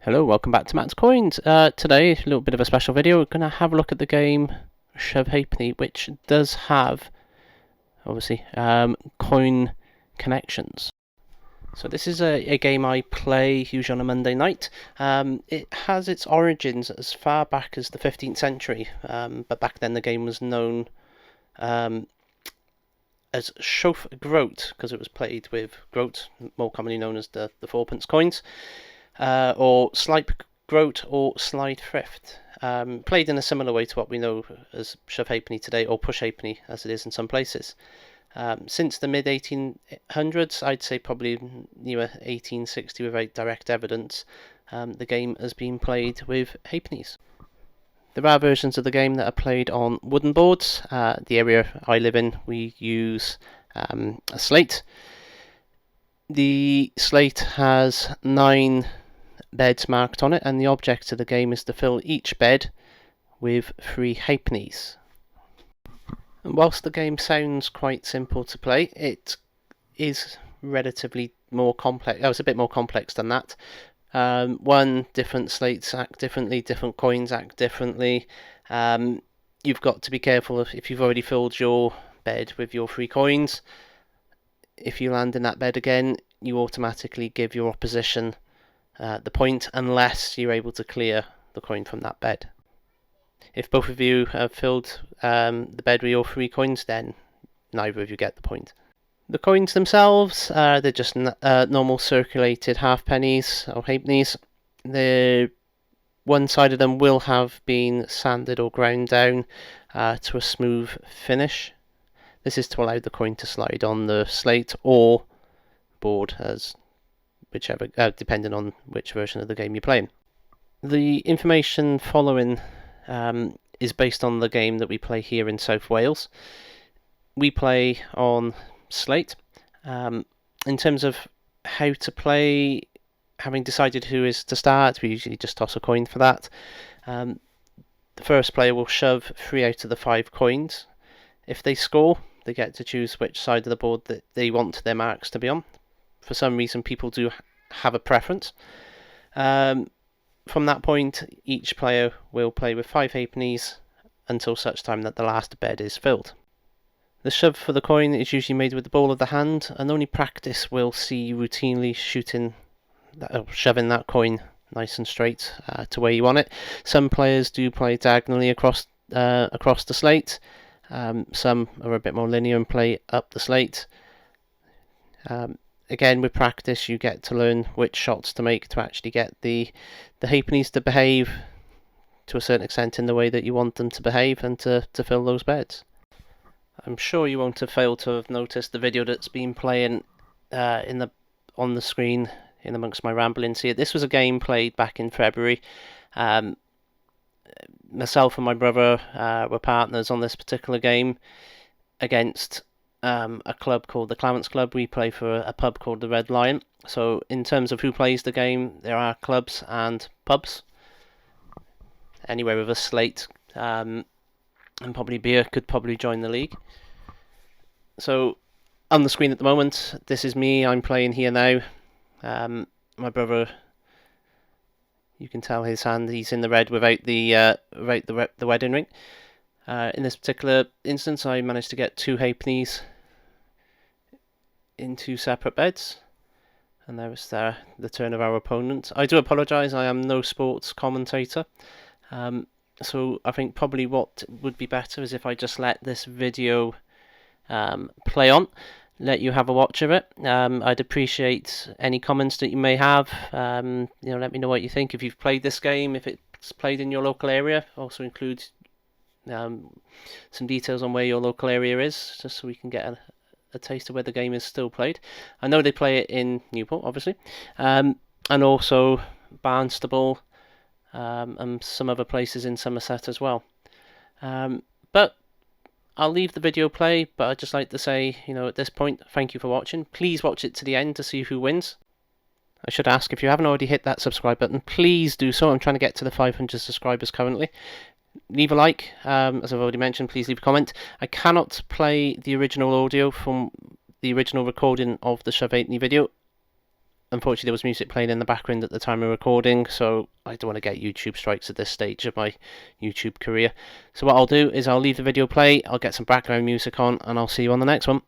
Hello, welcome back to Matt's Coins. Today, a little bit of a special video. We're going to have a look at the game Shove Halfpenny, which does have, obviously, coin connections. So this is a game I play usually on a Monday night. It has its origins as far back as the 15th century, but back then the game was known as Shove Groat, because it was played with groat, more commonly known as the fourpence coins. Or Slipe Groat or Slide Thrift. Played in a similar way to what we know as Shove Halfpenny today, or Push Halfpenny as it is in some places. Since the mid 1800s, I'd say probably near 1860 without direct evidence, the game has been played with halfpennies. There are versions of the game that are played on wooden boards. The area I live in, we use a slate. The slate has 9 beds marked on it, and the object of the game is to fill each bed with 3 halfpennies. And whilst the game sounds quite simple to play, it is relatively more complex. It's a bit more complex than that. Different slates act differently, different coins act differently. You've got to be careful if you've already filled your bed with your 3 coins. If you land in that bed again, you automatically give your opposition the point, unless you're able to clear the coin from that bed. If both of you have filled the bed with your 3 coins, then neither of you get the point. The coins themselves, they're just normal circulated halfpennies or halfpennies. One side of them will have been sanded or ground down to a smooth finish. This is to allow the coin to slide on the slate or board, as whichever, depending on which version of the game you're playing. The information following is based on the game that we play here in South Wales. We play on slate. In terms of how to play, having decided who is to start, we usually just toss a coin for that. The first player will shove 3 out of the 5 coins. If they score, they get to choose which side of the board that they want their marks to be on. For some reason, people do have a preference. From that point, each player will play with 5 halfpennies until such time that the last bed is filled. The shove for the coin is usually made with the ball of the hand, and only practice will see you routinely shoving that coin nice and straight to where you want it. Some players do play diagonally across the slate. Some are a bit more linear and play up the slate. Again, with practice, you get to learn which shots to make to actually get the halfpennies to behave to a certain extent in the way that you want them to behave, and to fill those beds. I'm sure you won't have failed to have noticed the video that's been playing on the screen in amongst my ramblings here. This was a game played back in February. Myself and my brother were partners on this particular game against a club called the Clarence Club. We play for a pub called the Red Lion. So in terms of who plays the game, there are clubs and pubs. Anywhere with a slate and probably beer could probably join the league. So on the screen at the moment, this is me. I'm playing here now. My brother, you can tell his hand, he's in the red without the wedding ring. In this particular instance, I managed to get 2 halfpennies in 2 separate beds, and there was the turn of our opponent. I do apologise, I am no sports commentator, so I think probably what would be better is if I just let this video play on, let you have a watch of it. I'd appreciate any comments that you may have. Let me know what you think. If you've played this game, if it's played in your local area, also include some details on where your local area is, just so we can get a taste of where the game is still played. I know they play it in Newport, obviously, and also Barnstable, and some other places in Somerset as well. But I'll leave the video play, but I'd just like to say, at this point, thank you for watching. Please watch it to the end to see who wins. I should ask, if you haven't already hit that subscribe button, please do so. I'm trying to get to the 500 subscribers currently. Leave a like, as I've already mentioned, please leave a comment. I cannot play the original audio from the original recording of the Shove Halfpenny video, unfortunately there was music playing in the background at the time of recording, so I don't want to get YouTube strikes at this stage of my YouTube career. So what I'll do is I'll leave the video play, I'll get some background music on, and I'll see you on the next one.